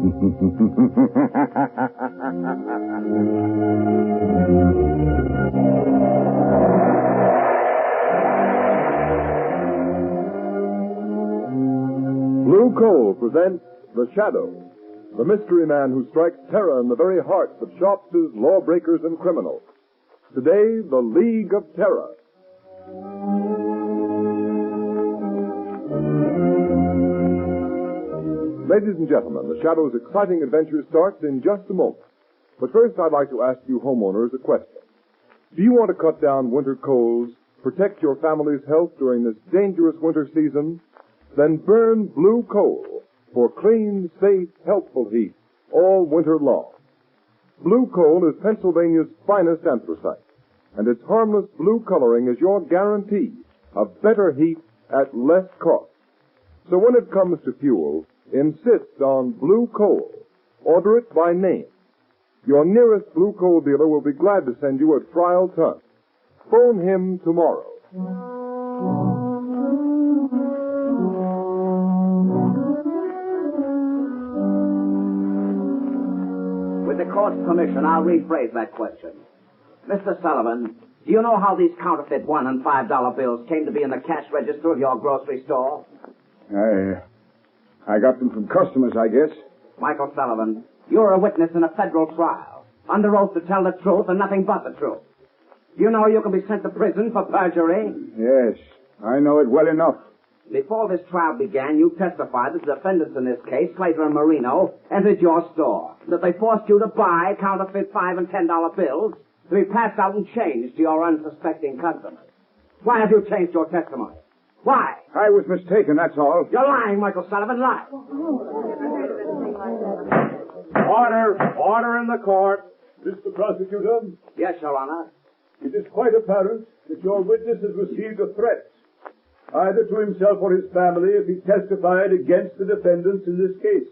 Blue Coal presents The Shadow, the mystery man who strikes terror in the very hearts of shopsters, lawbreakers, and criminals. Today, The League of Terror. Ladies and gentlemen, The Shadow's exciting adventure starts in just a moment. But first, I'd like to ask you homeowners a question. Do you want to cut down winter colds, protect your family's health during this dangerous winter season? Then burn Blue Coal for clean, safe, helpful heat all winter long. Blue Coal is Pennsylvania's finest anthracite, and its harmless blue coloring is your guarantee of better heat at less cost. So when it comes to fuel, insist on Blue Coal. Order it by name. Your nearest Blue Coal dealer will be glad to send you a trial ton. Phone him tomorrow. With the court's permission, I'll rephrase that question. Mr. Sullivan, do you know how these counterfeit $1 and $5 bills came to be in the cash register of your grocery store? I got them from customers, I guess. Michael Sullivan, you're a witness in a federal trial, under oath to tell the truth and nothing but the truth. Do you know you can be sent to prison for perjury? Yes, I know it well enough. Before this trial began, you testified that the defendants in this case, Slater and Marino, entered your store, that they forced you to buy counterfeit $5 and $10 bills to be passed out and changed to your unsuspecting customers. Why have you changed your testimony? Why? I was mistaken, that's all. You're lying, Michael Sullivan, lie. Order in the court. Mr. Prosecutor, Yes, Your Honor. it is quite apparent that your witness has received a threat, either to himself or his family, if he testified against the defendants in this case.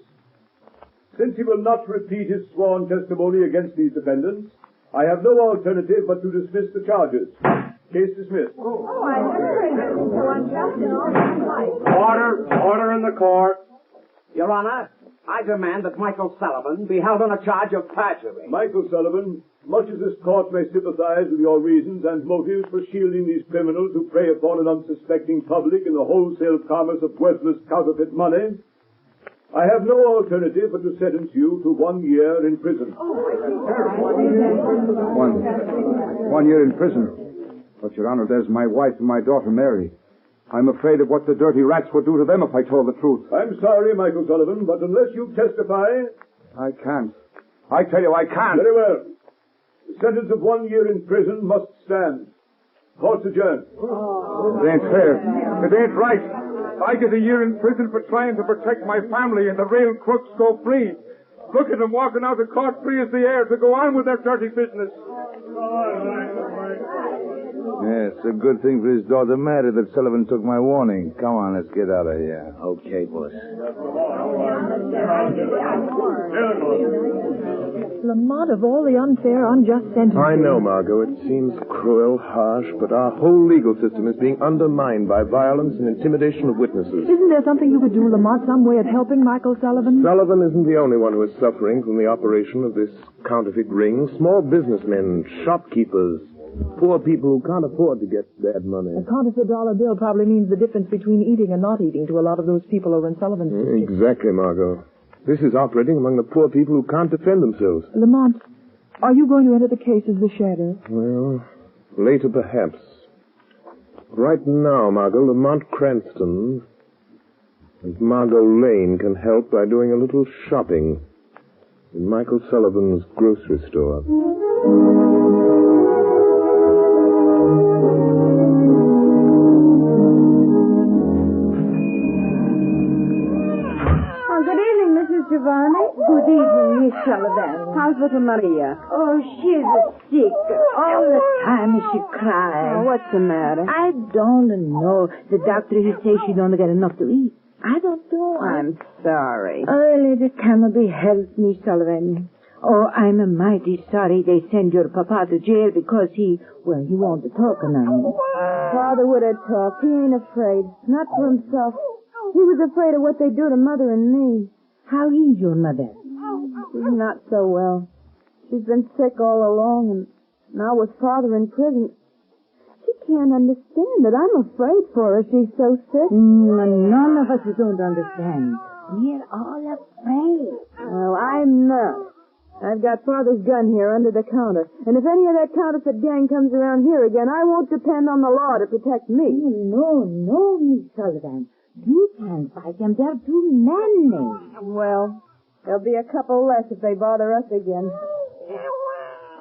Since he will not repeat his sworn testimony against these defendants, I have no alternative but to dismiss the charges. Case dismissed. Order in the court. Your Honor, I demand that Michael Sullivan be held on a charge of perjury. Michael Sullivan, much as this court may sympathize with your reasons and motives for shielding these criminals who prey upon an unsuspecting public in the wholesale commerce of worthless counterfeit money, I have no alternative but to sentence you to 1 year in prison. 1 year in prison. But, Your Honor, there's my wife and my daughter, Mary. I'm afraid of what the dirty rats would do to them if I told the truth. I'm sorry, Michael Sullivan, but unless you testify... I can't. I tell you, I can't. Very well. The sentence of 1 year in prison must stand. Court's adjourned. It ain't fair. It ain't right. I get a year in prison for trying to protect my family, and the real crooks go free. Look at them walking out of court free as the air to go on with their dirty business. Yeah, it's a good thing for his daughter Mary that Sullivan took my warning. Come on, let's get out of here. Okay, boss. Lamont, of all the unfair, unjust sentences... I know, Margot. It seems cruel, harsh, but our whole legal system is being undermined by violence and intimidation of witnesses. Isn't there something you could do, Lamont, some way of helping Michael Sullivan? Sullivan isn't the only one who is suffering from the operation of this counterfeit ring. Small businessmen, shopkeepers, poor people who can't afford to get bad money. A counterfeit dollar bill probably means the difference between eating and not eating to a lot of those people over in Sullivan's district. Exactly, Margot. This is operating among the poor people who can't defend themselves. Lamont, are you going to enter the case as the shadow? Well, later perhaps. Right now, Margot, Lamont Cranston and Margot Lane can help by doing a little shopping in Michael Sullivan's grocery store. Giovanni. Good evening, Miss Sullivan. How's little Maria? Oh, she's sick. All the time she cries. Oh, what's the matter? I don't know. The doctor, he says she don't get enough to eat. I don't know. I'm sorry. Oh, it cannot be helped, Miss Sullivan. Oh, I'm mighty sorry they send your papa to jail because he won't talk now. Father would have talked. He ain't afraid. Not for himself. He was afraid of what they do to Mother and me. How is your mother? She's not so well. She's been sick all along, and now with Father in prison. She can't understand it. I'm afraid for her. She's so sick. None of us don't understand. We're all afraid. Well, I'm not. I've got Father's gun here under the counter. And if any of that counterfeit gang comes around here again, I won't depend on the law to protect me. No, Miss Sullivan. You can't fight them. They're too many. Well, there'll be a couple less if they bother us again.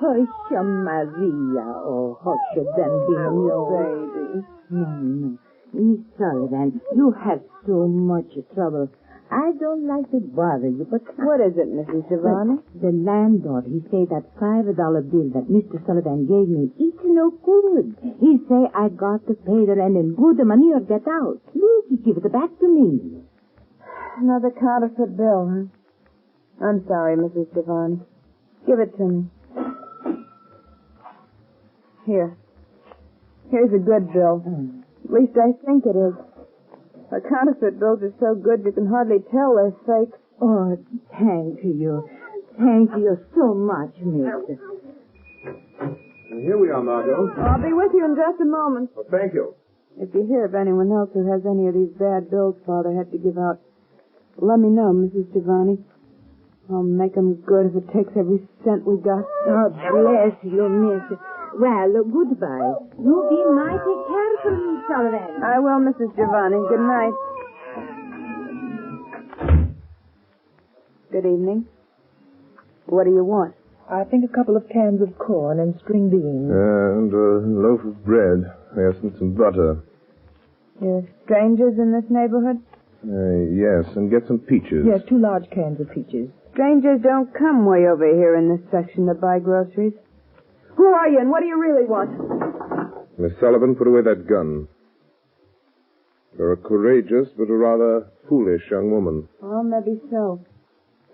Hush, Maria. Oh, hush, Bambino. Baby. No. Miss Sullivan, you have so much trouble. I don't like to bother you, but... What is it, Mrs. Giovanni? The landlord, he say that $5 bill that Mr. Sullivan gave me, it's no good. He say I got to pay the rent in good money or get out. Look, he give it back to me. Another counterfeit bill, huh? I'm sorry, Mrs. Giovanni. Give it to me. Here. Here's a good bill. At least I think it is. The counterfeit bills are so good you can hardly tell they're fake. Oh, thank you. Thank you so much, mister. And here we are, Margot. I'll be with you in just a moment. Oh, thank you. If you hear of anyone else who has any of these bad bills Father had to give out, let me know, Mrs. Giovanni. I'll make 'em good if it takes every cent we got. Oh, bless you, mister. Well, goodbye. You be mighty careful, Miss Sullivan. I will, Mrs. Giovanni. Good night. Good evening. What do you want? I think a couple of cans of corn and string beans. And a loaf of bread. Yes, and some butter. You're strangers in this neighborhood? Yes, and get some peaches. Yes, 2 large cans of peaches. Strangers don't come way over here in this section to buy groceries. Who are you, and what do you really want? Miss Sullivan, put away that gun. You're a courageous but a rather foolish young woman. Oh, maybe so.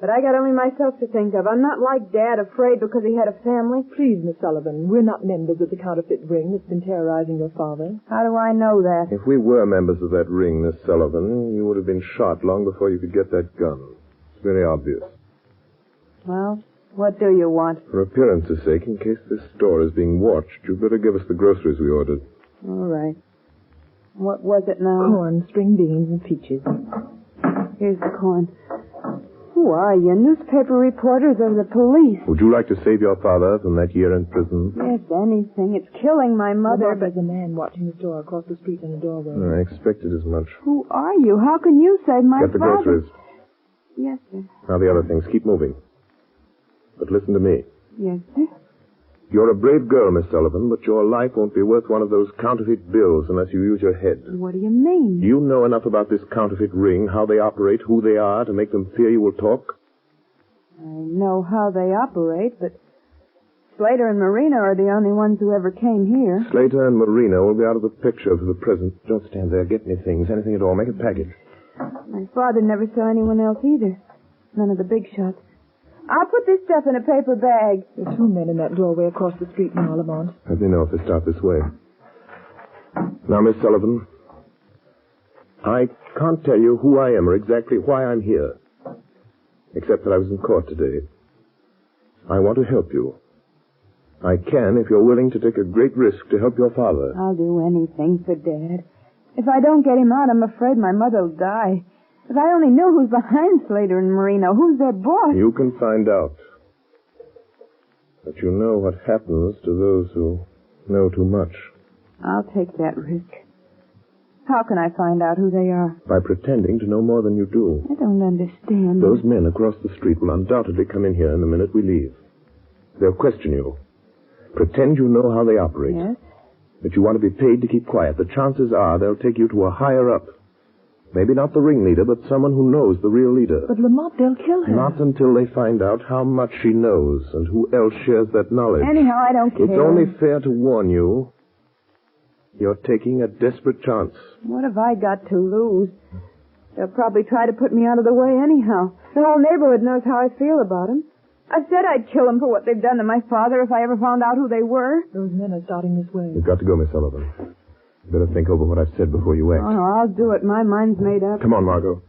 But I got only myself to think of. I'm not like Dad, afraid because he had a family. Please, Miss Sullivan, we're not members of the counterfeit ring that's been terrorizing your father. How do I know that? If we were members of that ring, Miss Sullivan, you would have been shot long before you could get that gun. It's very obvious. Well, what do you want? For appearance's sake, in case this store is being watched, you'd better give us the groceries we ordered. All right. What was it now? Corn, string beans, and peaches. Here's the corn. Who are you? Newspaper reporters or the police? Would you like to save your father from that year in prison? Yes, anything. It's killing my mother, but... There's a man watching the store across the street in the doorway. I expected as much. Who are you? How can you save my Get the father? groceries. Yes, sir. Now the other things. Keep moving. But listen to me. Yes, sir. You're a brave girl, Miss Sullivan, but your life won't be worth one of those counterfeit bills unless you use your head. What do you mean? Do you know enough about this counterfeit ring, how they operate, who they are, to make them fear you will talk? I know how they operate, but Slater and Marina are the only ones who ever came here. Slater and Marina will be out of the picture for the present. Don't stand there. Get me things, anything at all. Make a package. My father never saw anyone else either. None of the big shots. I'll put this stuff in a paper bag. There are 2 men in that doorway across the street now, Lamont. Let me know if they start this way. Now, Miss Sullivan, I can't tell you who I am or exactly why I'm here, except that I was in court today. I want to help you. I can if you're willing to take a great risk to help your father. I'll do anything for Dad. If I don't get him out, I'm afraid my mother'll die. If I only knew who's behind Slater and Marino, who's their boss. You can find out. But you know what happens to those who know too much. I'll take that risk. How can I find out who they are? By pretending to know more than you do. I don't understand. Those men across the street will undoubtedly come in here in the minute we leave. They'll question you. Pretend you know how they operate. Yes? That you want to be paid to keep quiet. The chances are they'll take you to a higher up. Maybe not the ringleader, but someone who knows the real leader. But Lamont, they'll kill her. Not until they find out how much she knows and who else shares that knowledge. Anyhow, I don't care. It's only fair to warn you. You're taking a desperate chance. What have I got to lose? They'll probably try to put me out of the way anyhow. The whole neighborhood knows how I feel about them. I said I'd kill them for what they've done to my father if I ever found out who they were. Those men are starting this way. You've got to go, Miss Sullivan. You better think over what I've said before you act. Oh, no, I'll do it. My mind's made up. Come on, Margot.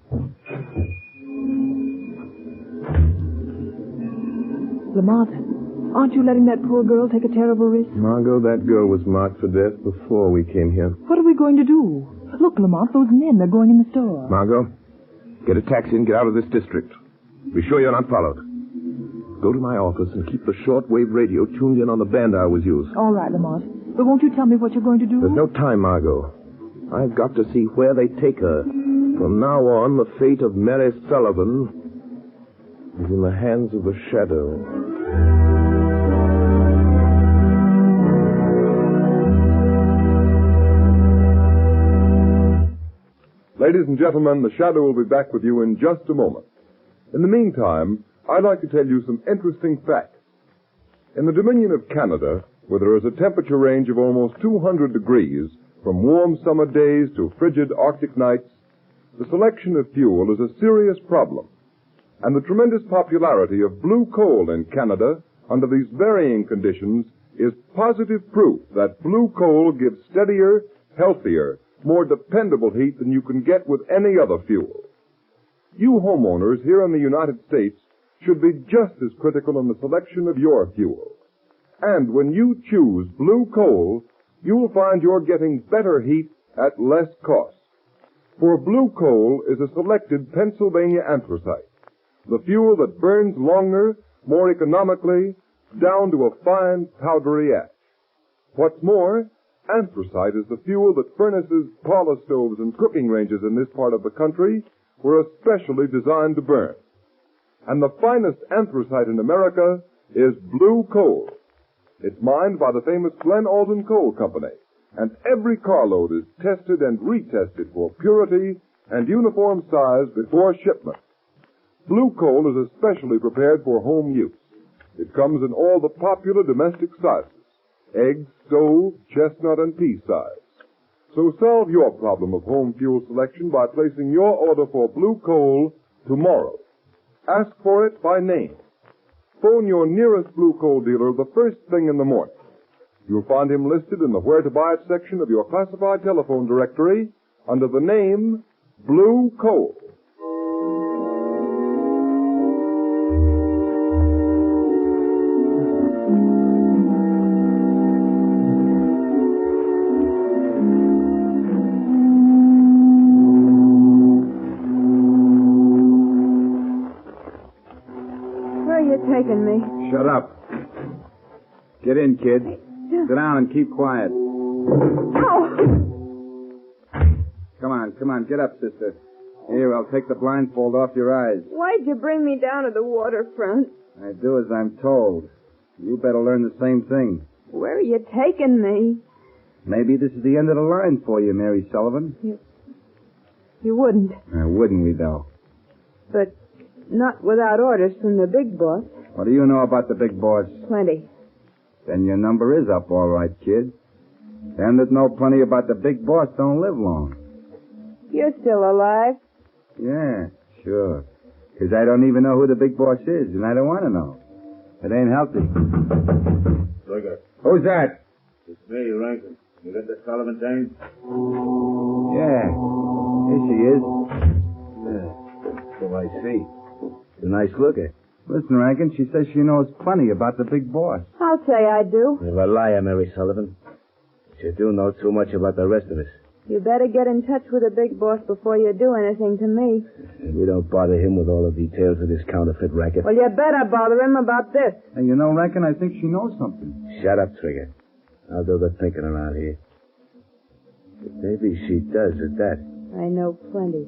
Lamont, aren't you letting that poor girl take a terrible risk? Margot, that girl was marked for death before we came here. What are we going to do? Look, Lamont, those men, they're going in the store. Margot, get a taxi and get out of this district. Be sure you're not followed. Go to my office and keep the shortwave radio tuned in on the band I always use. All right, Lamont. But won't you tell me what you're going to do? There's no time, Margot. I've got to see where they take her. From now on, the fate of Mary Sullivan is in the hands of the shadow. Ladies and gentlemen, the Shadow will be back with you in just a moment. In the meantime, I'd like to tell you some interesting facts. In the Dominion of Canada, where there is a temperature range of almost 200 degrees, from warm summer days to frigid Arctic nights, the selection of fuel is a serious problem. And the tremendous popularity of blue coal in Canada under these varying conditions is positive proof that blue coal gives steadier, healthier, more dependable heat than you can get with any other fuel. You homeowners here in the United States should be just as critical in the selection of your fuel. And when you choose blue coal, you'll find you're getting better heat at less cost. For blue coal is a selected Pennsylvania anthracite, the fuel that burns longer, more economically, down to a fine powdery ash. What's more, anthracite is the fuel that furnaces, parlor stoves, and cooking ranges in this part of the country were especially designed to burn. And the finest anthracite in America is blue coal. It's mined by the famous Glen Alden Coal Company, and every carload is tested and retested for purity and uniform size before shipment. Blue coal is especially prepared for home use. It comes in all the popular domestic sizes: egg, stove, chestnut, and pea size. So solve your problem of home fuel selection by placing your order for blue coal tomorrow. Ask for it by name. Phone your nearest blue coal dealer the first thing in the morning. You'll find him listed in the Where to Buy It section of your classified telephone directory under the name Blue Coal. Taking me. Shut up. Get in, kid. Sit down and keep quiet. Oh! Come on. Get up, sister. Here, I'll take the blindfold off your eyes. Why'd you bring me down to the waterfront? I do as I'm told. You better learn the same thing. Where are you taking me? Maybe this is the end of the line for you, Mary Sullivan. You wouldn't. Wouldn't we, though? But not without orders from the big boss. What do you know about the big boss? Plenty. Then your number is up, all right, kid. Them that know plenty about the big boss don't live long. You're still alive? Yeah, sure. 'Cause I don't even know who the big boss is, and I don't want to know. It ain't healthy. Trigger. Who's that? It's me, Rankin. You got the Sullivan dame? Yeah. Here she is. Yeah, so I see. She's a nice looker. Listen, Rankin, she says she knows plenty about the big boss. I'll say I do. You're a liar, Mary Sullivan. But you do know too much about the rest of us. You better get in touch with the big boss before you do anything to me. We don't bother him with all the details of this counterfeit racket. Well, you better bother him about this. And you know, Rankin, I think she knows something. Shut up, Trigger. I'll do the thinking around here. But maybe she does at that. I know plenty.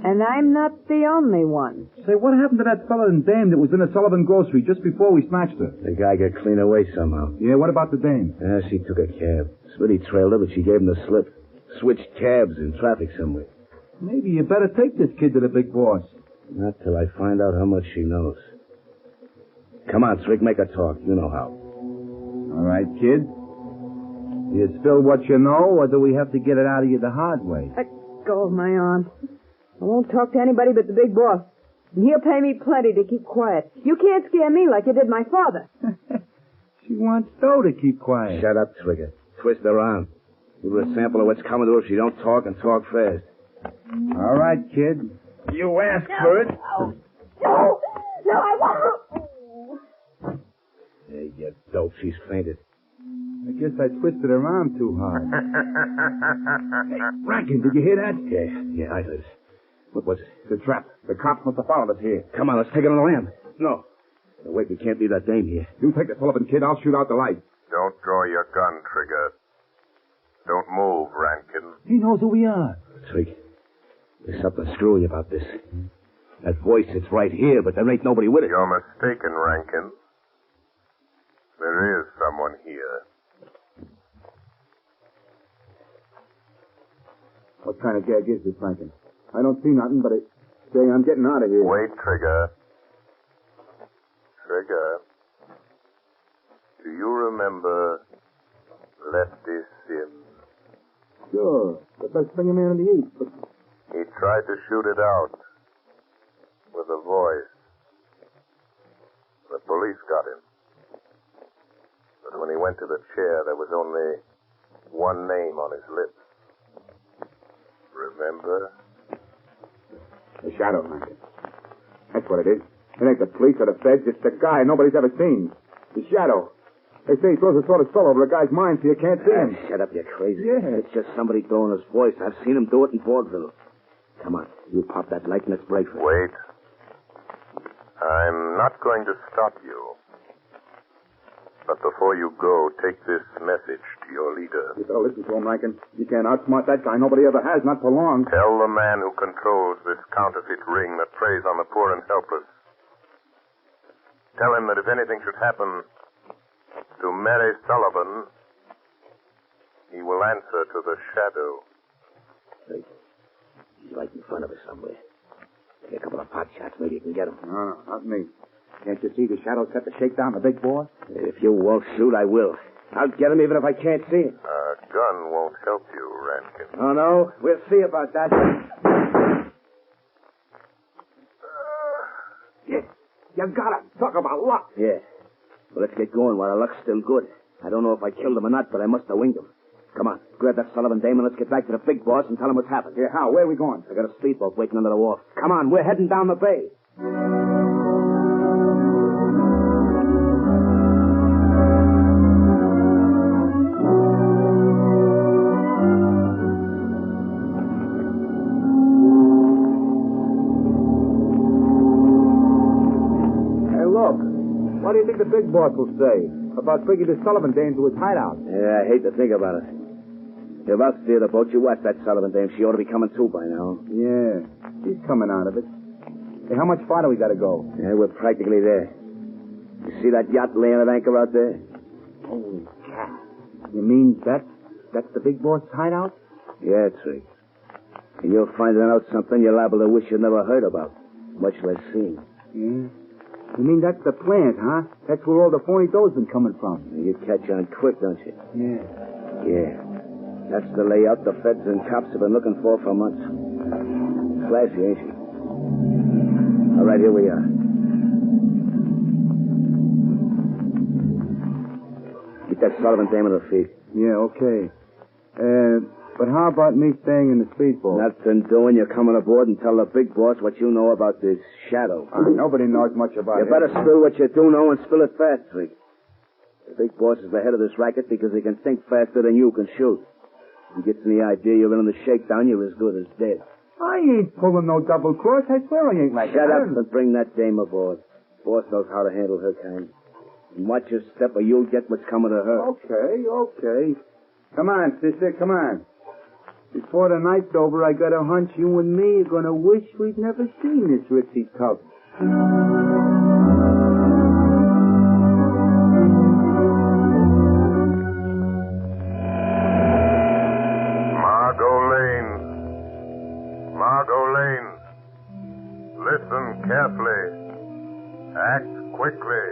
And I'm not the only one. Say, what happened to that fellow and dame that was in the Sullivan grocery just before we snatched her? The guy got clean away somehow. Yeah, what about the dame? She took a cab. Smitty trailed her, but she gave him the slip. Switched cabs in traffic somewhere. Maybe you better take this kid to the big boss. Not till I find out how much she knows. Come on, Trig, make her talk. You know how. All right, kid. Do you spill what you know, or do we have to get it out of you the hard way? Let go of my arm. I won't talk to anybody but the big boss. And he'll pay me plenty to keep quiet. You can't scare me like you did my father. She wants Stowe to keep quiet. Shut up, Trigger. Twist her arm. Give her a sample of what's coming to her if she don't talk and talk fast. All right, kid. You asked for it. No, I won't. dope. She's fainted. I guess I twisted her arm too hard. Hey, Rankin, did you hear that? Yeah, I heard it. What was it? It's a trap. The cops must have followed us here. Come on, let's take it on the lam. No. Wait, we can't leave that dame here. You take the Sullivan kid. I'll shoot out the light. Don't draw your gun, Trigger. Don't move, Rankin. He knows who we are. Trig, there's something screwy about this. That voice, it's right here, but there ain't nobody with it. You're mistaken, Rankin. There is someone here. What kind of gag is this, Rankin? I don't see nothing, but I'm getting out of here. Wait, Trigger. Trigger. Do you remember Lefty Sims? Sure. The best singer man in the East, but... He tried to shoot it out with a voice. The police got him. But when he went to the chair, there was only one name on his lips. Remember? The Shadow, Rankin. That's what it is. It ain't the police or the feds. It's the guy nobody's ever seen. The Shadow. They say he throws a sort of spell over a guy's mind so you can't see him. Shut up, you're crazy. Yeah. It's just somebody throwing his voice. I've seen him do it in vaudeville. Come on, you pop that light and let's break for it. Wait. I'm not going to stop you. But before you go, take this message to your leader. You better listen to him, Rankin. You can't outsmart that guy. Nobody ever has, not for long. Tell the man who controls this counterfeit ring that preys on the poor and helpless. Tell him that if anything should happen to Mary Sullivan, he will answer to the Shadow. Hey, he's right in front of us somewhere. Take a couple of pot shots, maybe you can get him. No, not me. Can't you see the Shadow set the shakedown, the big boy? If you won't shoot, I will. I'll get him even if I can't see him. A gun won't help you, Rankin. Oh, no? We'll see about that. You got him. Talk about luck. Yeah. Well, let's get going while our luck's still good. I don't know if I killed him or not, but I must have winged him. Come on, grab that Sullivan dame and let's get back to the big boss and tell him what's happened. Yeah, how? Where are we going? I got a speedboat waiting under the wharf. Come on, we're heading down the bay. Hey, look. What do you think the big boss will say about bringing the Sullivan dame to his hideout? Yeah, I hate to think about it. If I'll steer the boat, you watch that Sullivan dame. She ought to be coming too by now. Yeah, she's coming out of it. Hey, how much farther we got to go? Yeah, we're practically there. You see that yacht laying at anchor out there? Holy cow. You mean that's the big boss hideout? Yeah, Trig. And you're finding out something you're liable to wish you never heard about, much less seen. Yeah. You mean that's the plant, huh? That's where all the phony dough's been coming from. You catch on quick, don't you? Yeah. Yeah. That's the layout the feds and cops have been looking for months. Flashy, ain't she? All right, here we are. Get that Sullivan dame on her feet. Yeah, okay. But how about me staying in the speedboat? Nothing doing. You're coming aboard and tell the big boss what you know about this Shadow. Nobody knows much about it. You better spill what you do know and spill it fast, Trig. The big boss is the head of this racket because he can think faster than you can shoot. If he gets any idea you're in the shakedown, you're as good as dead. I ain't pulling no double cross. I swear I ain't like Shut that. up and bring that dame aboard. Boss knows how to handle her kind. And watch your step or you'll get what's coming to her. Okay. Come on, sister, come on. Before the night's over, I got a hunch you and me are gonna wish we'd never seen this ritzy tub. Margot Lane. Listen carefully. Act quickly.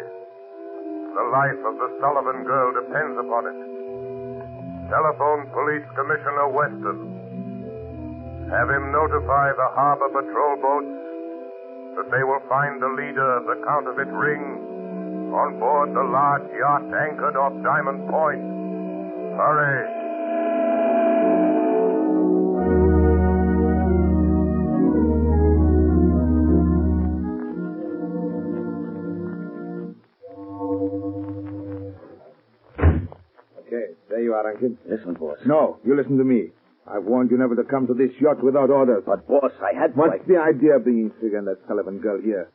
The life of the Sullivan girl depends upon it. Telephone Police Commissioner Weston. Have him notify the harbor patrol boats that they will find the leader of the counterfeit ring on board the large yacht anchored off Diamond Point. Hurry. There you are, Rankin. Listen, boss. No, you listen to me. I've warned you never to come to this yacht without orders. But, boss, I had... What's the idea of bringing Trigger and that Sullivan girl here?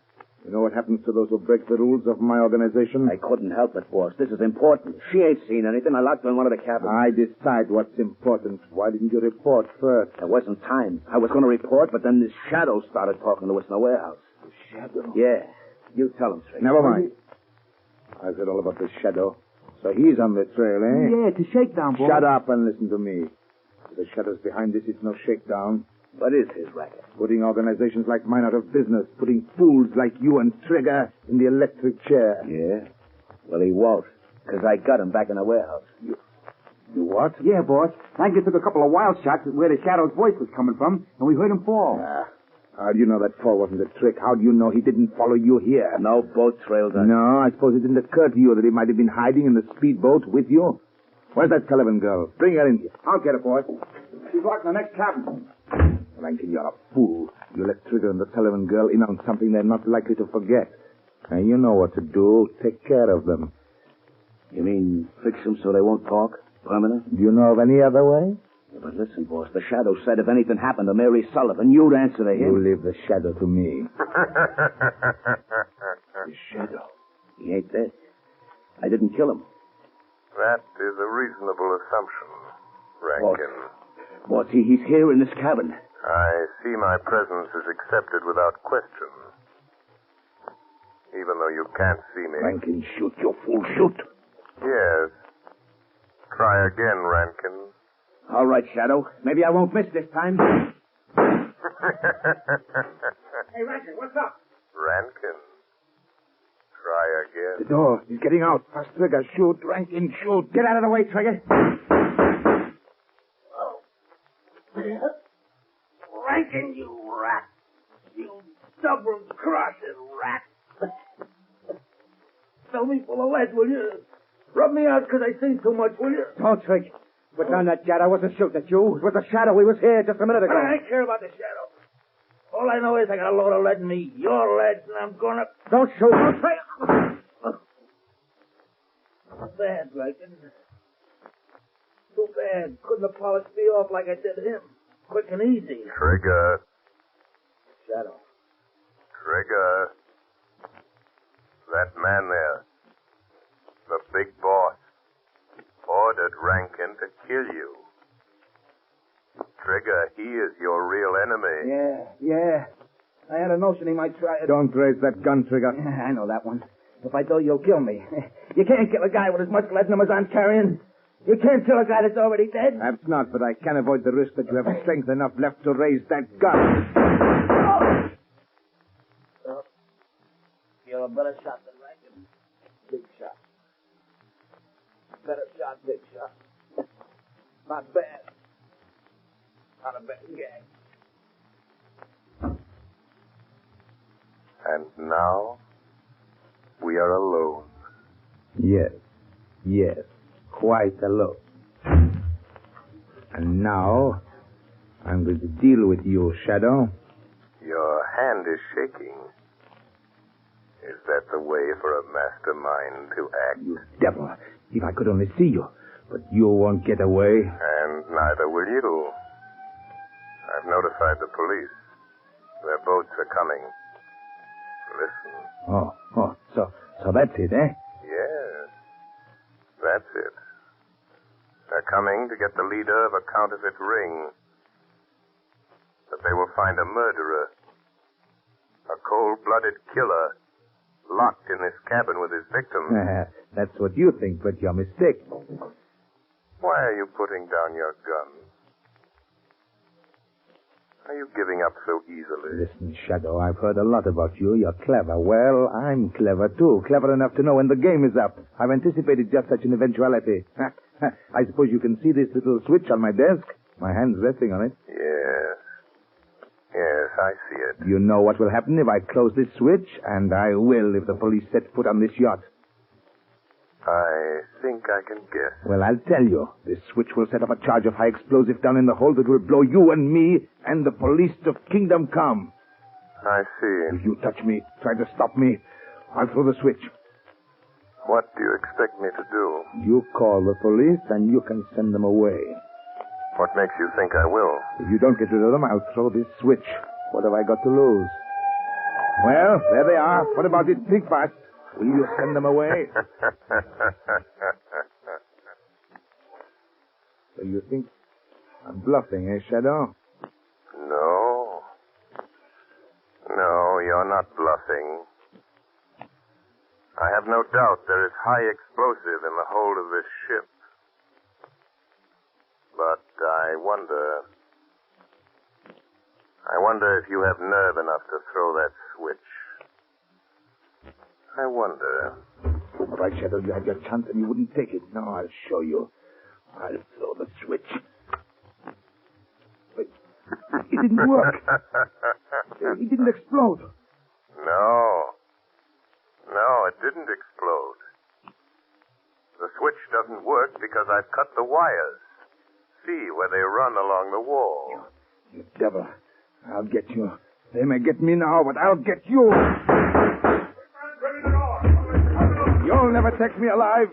You know what happens to those who break the rules of my organization? I couldn't help it, boss. This is important. She ain't seen anything. I locked her in one of the cabins. I decide what's important. Why didn't you report first? There wasn't time. I was going to report, but then this Shadow started talking to us in the warehouse. The Shadow? Yeah. You tell him, Trigger. Never mind. I've heard all about the Shadow. So he's on the trail, eh? Yeah, it's a shakedown, boss. Shut up and listen to me. If the Shadow's behind this, it's no shakedown. What is his racket? Putting organizations like mine out of business. Putting fools like you and Trigger in the electric chair. Yeah? Well, he won't. Because I got him back in the warehouse. You what? Yeah, boss. Rankin took a couple of wild shots at where the Shadow's voice was coming from, and we heard him fall. How do you know that fall wasn't a trick? How do you know he didn't follow you here? No boat trailed us. No, I suppose it didn't occur to you that he might have been hiding in the speedboat with you. Where's that Sullivan girl? Bring her in here. I'll get her, boss. She's locked in the next cabin. Rankin, you're a fool. You let Trigger and the Sullivan girl in on something they're not likely to forget. And you know what to do. Take care of them. You mean fix them so they won't talk? Permanent? Do you know of any other way? Yeah, but listen, boss, the Shadow said if anything happened to Mary Sullivan, you'd answer to him. You leave the Shadow to me. The Shadow? He ain't dead. I didn't kill him. That is a reasonable assumption, Rankin. Boss, he's here in this cabin. I see my presence is accepted without question. Even though you can't see me. Rankin, shoot, you fool, shoot. Yes. Try again, Rankin. All right, Shadow. Maybe I won't miss this time. Hey, Rankin, what's up? Rankin. Try again. The door. He's getting out. Fast, Trigger. Shoot. Rankin, shoot. Get out of the way, Trigger. Rankin, you rat. You double-crossing rat. Fill me full of lead, will you? Rub me out because I think too much, will you? Don't, Trig. Put down that jet. I wasn't shooting at you. It was a Shadow. He was here just a minute ago. I don't care about the Shadow. All I know is I got a load of lead in me. Your lead, and I'm gonna... Don't shoot. Don't try. Bad, Rankin. Too bad. Couldn't have polished me off like I did him. Quick and easy. Trigger. Shadow. Trigger. That man there. The big boss. Ordered Rankin to kill you. Trigger, he is your real enemy. Yeah. I had a notion he might try it. Don't raise that gun, Trigger. Yeah, I know that one. If I do, you'll kill me. You can't kill a guy with as much lead in him as I'm carrying. You can't kill a guy that's already dead. Perhaps not, but I can avoid the risk that you have strength enough left to raise that gun. You're a better shot than Rankin. Big shot. Better shot, big shot. Not bad. Not a bad gang. And now, we are alone. Yes, quite alone. And now, I'm going to deal with you, Shadow. Your hand is shaking. Is that the way for a mastermind to act? You devil. If I could only see you. But you won't get away. And neither will you. I've notified the police. Their boats are coming. Listen. So that's it, eh? Yes. That's it. They're coming to get the leader of a counterfeit ring. But they will find a murderer. A cold-blooded killer. Locked in this cabin with his victim. That's what you think, but you're mistaken. Why are you putting down your gun? Are you giving up so easily? Listen, Shadow, I've heard a lot about you. You're clever. Well, I'm clever, too. Clever enough to know when the game is up. I've anticipated just such an eventuality. I suppose you can see this little switch on my desk? My hand's resting on it. Yes, I see it. You know what will happen if I close this switch, and I will if the police set foot on this yacht. I think I can guess. Well, I'll tell you. This switch will set up a charge of high explosive down in the hold that will blow you and me and the police to kingdom come. I see. If you touch me, try to stop me, I'll throw the switch. What do you expect me to do? You call the police and you can send them away. What makes you think I will? If you don't get rid of them, I'll throw this switch. What have I got to lose? Well, there they are. What about it? Think fast. Will you send them away? So you think I'm bluffing, eh, Shadow? No. No, you're not bluffing. I have no doubt there is high explosive in the hold of this ship. But I wonder if you have nerve enough to throw that switch. I wonder. All right, Shadow, you had your chance and you wouldn't take it. Now I'll show you. I'll throw the switch. But it didn't work. It didn't explode. No, it didn't explode. The switch doesn't work because I've cut the wires. See where they run along the wall. You devil. I'll get you. They may get me now, but I'll get you. You'll never take me alive.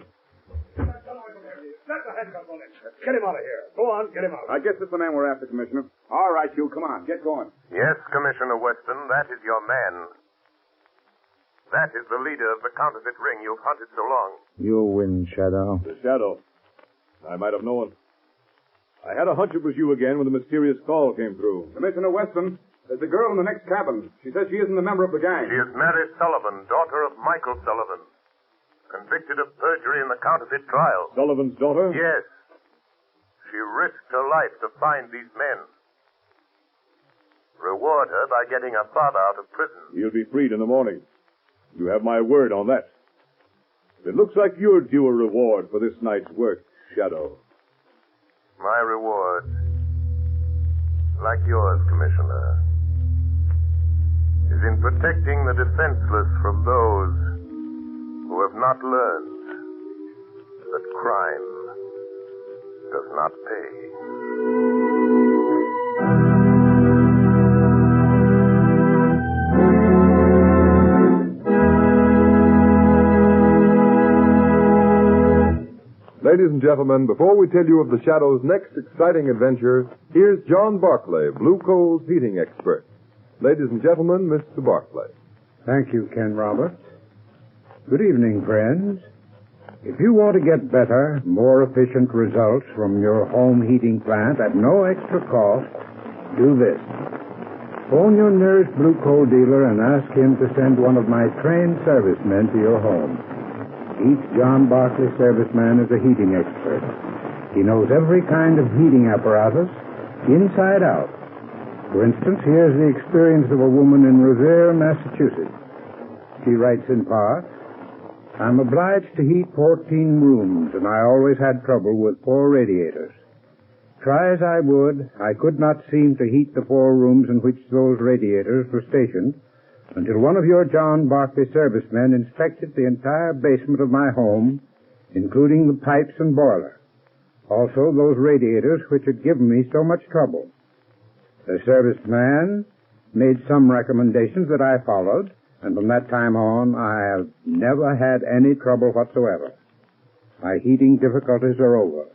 Get him out of here. Go on, get him out. I guess it's the man we're after, Commissioner. All right, you, come on, get going. Yes, Commissioner Weston, that is your man. That is the leader of the counterfeit ring you've hunted so long. You win, Shadow. The Shadow. I might have known. I had a hunch it was you again when the mysterious call came through. Commissioner Weston, there's a girl in the next cabin. She says she isn't a member of the gang. She is Mary Sullivan, daughter of Michael Sullivan, convicted of perjury in the counterfeit trial. Sullivan's daughter? Yes. She risked her life to find these men. Reward her by getting her father out of prison. He'll be freed in the morning. You have my word on that. It looks like you're due a reward for this night's work, Shadow. My reward, like yours, Commissioner, is in protecting the defenseless from those who have not learned that crime does not pay. Ladies and gentlemen, before we tell you of the Shadow's next exciting adventure, here's John Barclay, Blue Coal's heating expert. Ladies and gentlemen, Mr. Barclay. Thank you, Ken Roberts. Good evening, friends. If you want to get better, more efficient results from your home heating plant at no extra cost, do this. Phone your nearest Blue Coal dealer and ask him to send one of my trained servicemen to your home. Each John Barclay serviceman is a heating expert. He knows every kind of heating apparatus, inside out. For instance, here's the experience of a woman in Revere, Massachusetts. She writes in part, I'm obliged to heat 14 rooms, and I always had trouble with 4 radiators. Try as I would, I could not seem to heat the 4 rooms in which those radiators were stationed, until one of your John Barclay servicemen inspected the entire basement of my home, including the pipes and boiler. Also those radiators which had given me so much trouble. The serviceman made some recommendations that I followed, and from that time on, I have never had any trouble whatsoever. My heating difficulties are over.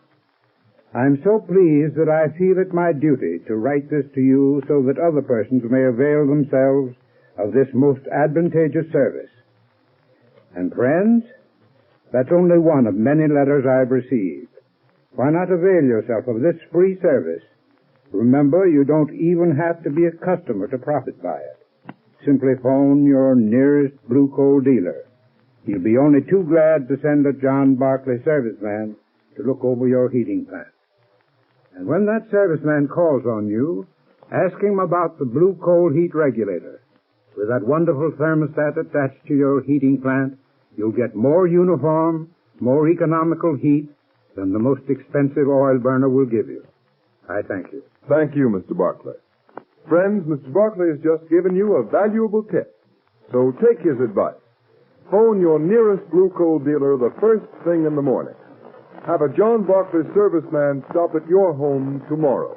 I'm so pleased that I feel it my duty to write this to you so that other persons may avail themselves of this most advantageous service. And friends, that's only one of many letters I've received. Why not avail yourself of this free service? Remember, you don't even have to be a customer to profit by it. Simply phone your nearest Blue Coal dealer. He'll be only too glad to send a John Barclay serviceman to look over your heating plant. And when that serviceman calls on you, ask him about the Blue Coal heat regulator. With that wonderful thermostat attached to your heating plant, you'll get more uniform, more economical heat than the most expensive oil burner will give you. I thank you. Thank you, Mr. Barclay. Friends, Mr. Barclay has just given you a valuable tip. So take his advice. Phone your nearest Blue Coal dealer the first thing in the morning. Have a John Barclay serviceman stop at your home tomorrow.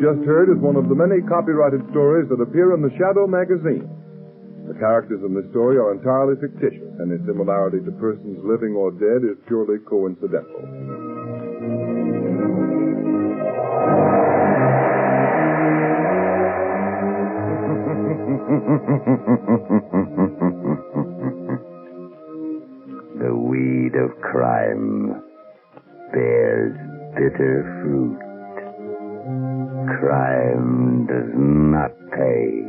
just heard is one of the many copyrighted stories that appear in the Shadow magazine. The characters in this story are entirely fictitious. Any similarity to persons living or dead is purely coincidental. The weed of crime bears bitter fruit. Crime does not pay.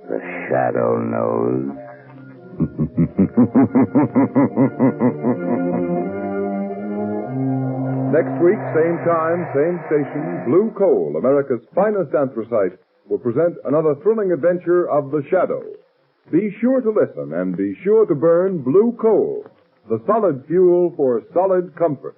The Shadow knows. Next week, same time, same station, Blue Coal, America's finest anthracite, will present another thrilling adventure of the Shadow. Be sure to listen and be sure to burn Blue Coal, the solid fuel for solid comfort.